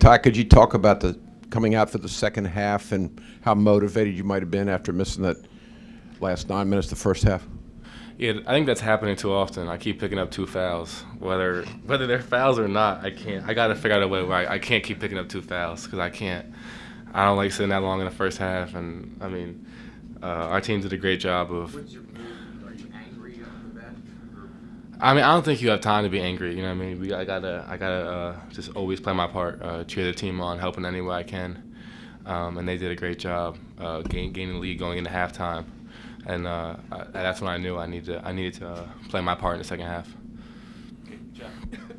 Ty, could you talk about the coming out for the second half and how motivated you might have been after missing that last 9 minutes the first half? Yeah, I think that's happening too often. I keep picking up 2 fouls, whether they're fouls or not. I can't. I got to figure out a way where I can't keep picking up 2 fouls because I can't. I don't like sitting that long in the first half, and I mean, our team did a great job of. What's your mood? Are you angry on the bench? I mean, I don't think you have time to be angry. You know what I mean? I gotta just always play my part, cheer the team on, helping any way I can, and they did a great job gaining the lead going into halftime, and that's when I knew I needed to play my part in the second half.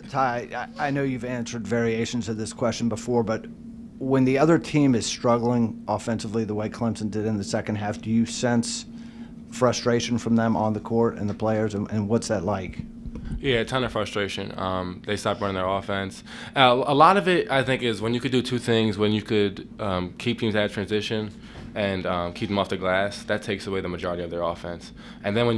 Ty, I know you've answered variations of this question before, but when the other team is struggling offensively the way Clemson did in the second half, do you sense frustration from them on the court and the players, and what's that like? Yeah, a ton of frustration. They stopped running their offense. A lot of it, I think, is when you could do 2 things. When you could keep teams at transition and keep them off the glass, that takes away the majority of their offense. And then when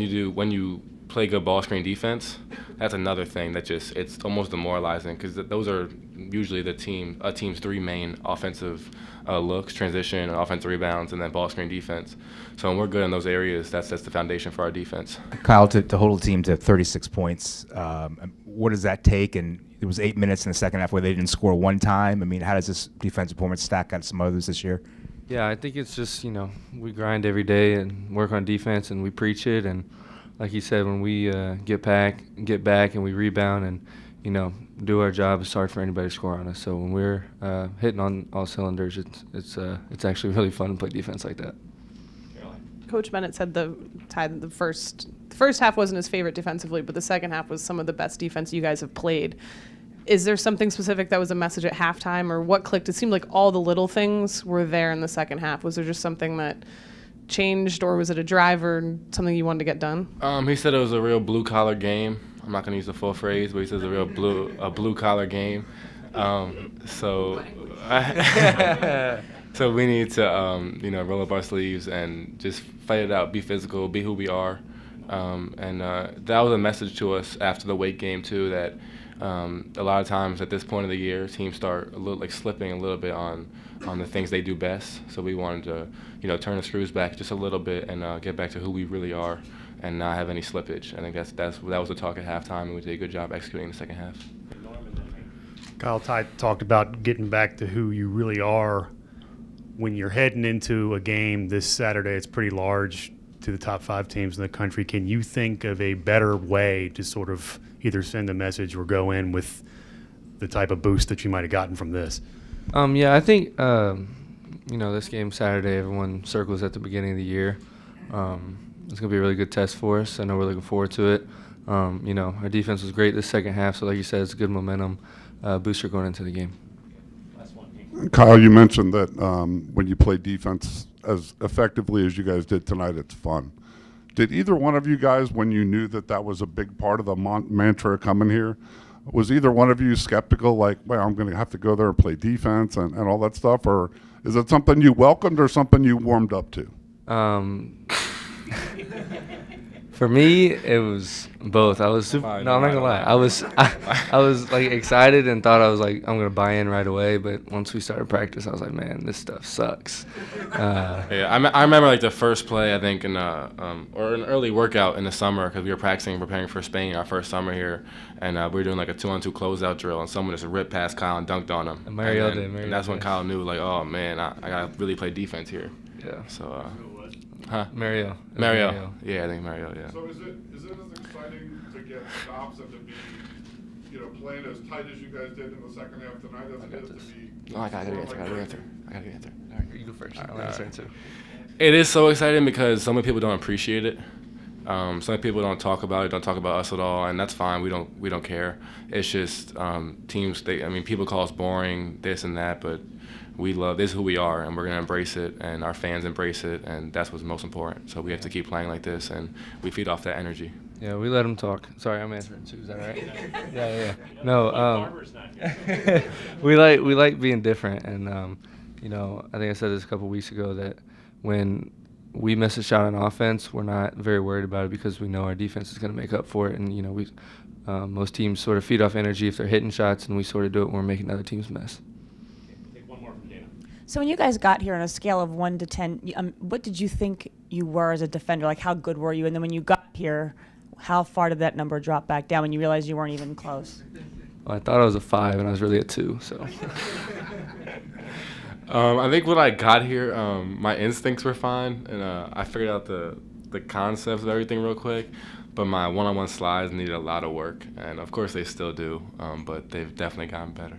you play good ball screen defense, that's another thing that it's almost demoralizing because those are usually a team's 3 main offensive looks: transition, and offensive rebounds, and then ball screen defense. So when we're good in those areas, that's the foundation for our defense. Kyle, to hold the team to 36 points, what does that take? And it was 8 minutes in the second half where they didn't score one time. I mean, how does this defensive performance stack on some others this year? Yeah, I think it's just, we grind every day and work on defense, and we preach it. And like he said, when we get back and we rebound and, do our job, it's hard for anybody to score on us. So when we're hitting on all cylinders, it's actually really fun to play defense like that. Coach Bennett said the first half wasn't his favorite defensively, but the second half was some of the best defense you guys have played. Is there something specific that was a message at halftime, or what clicked? It seemed like all the little things were there in the second half. Was there just something that changed, or was it a drive or something you wanted to get done? He said it was a real blue-collar game. I'm not going to use the full phrase, but he says a real blue-collar game. So we need to, roll up our sleeves and just fight it out, be physical, be who we are. And that was a message to us after the Wake game, too, that a lot of times at this point of the year, teams start slipping a little bit on the things they do best. So we wanted to, turn the screws back just a little bit and get back to who we really are and not have any slippage. I think that was the talk at halftime, and we did a good job executing in the second half. Kyle, Ty talked about getting back to who you really are. When you're heading into a game this Saturday, it's pretty large to the top 5 teams in the country. Can you think of a better way to sort of either send a message or go in with the type of boost that you might have gotten from this? Yeah, I think, this game Saturday, everyone circles at the beginning of the year. It's going to be a really good test for us. I know we're looking forward to it. Our defense was great this second half, so like you said, it's a good momentum booster going into the game. Kyle, you mentioned that when you play defense as effectively as you guys did tonight, it's fun. Did either one of you guys, when you knew that was a big part of the mantra coming here, was either one of you skeptical, like, well, I'm going to have to go there and play defense and all that stuff, or is it something you welcomed or something you warmed up to? For me, it was both. I was super. No, I'm not gonna lie. I was like excited and thought I was like I'm gonna buy in right away. But once we started practice, I was like, man, this stuff sucks. Yeah, I remember the first play I think in or an early workout in the summer because we were preparing for Spain our first summer here, and we were doing a 2-on-2 closeout drill, and someone just ripped past Kyle and dunked on him. And that's when Kyle knew oh man, I gotta really play defense here. Yeah. So. Mario. Yeah, I think Mario, yeah. So is it as exciting to get stops and to be, playing as tight as you guys did in the second half tonight as it is to be... No, I gotta get the answer. All right, you go first. I'll answer it too. It is so exciting because so many people don't appreciate it. So many people don't talk about it, don't talk about us at all, and that's fine. We don't care. It's just teams. People call us boring, this and that, but we love this is who we are, and we're gonna embrace it, and our fans embrace it, and that's what's most important. So we have to keep playing like this, and we feed off that energy. Yeah, we let them talk. Sorry, I'm answering too. Is that right? Yeah. No, we like being different, and I think I said this a couple weeks ago that when we miss a shot on offense, we're not very worried about it because we know our defense is going to make up for it, and most teams sort of feed off energy if they're hitting shots, and we sort of do it when we're making other teams miss. So when you guys got here on a scale of 1 to 10, what did you think you were as a defender? Like, how good were you? And then when you got here, how far did that number drop back down when you realized you weren't even close? Well, I thought I was a 5, and I was really a 2. So. I think when I got here, my instincts were fine, and I figured out the concepts of everything real quick. But my one-on-one slides needed a lot of work, and of course they still do, but they've definitely gotten better.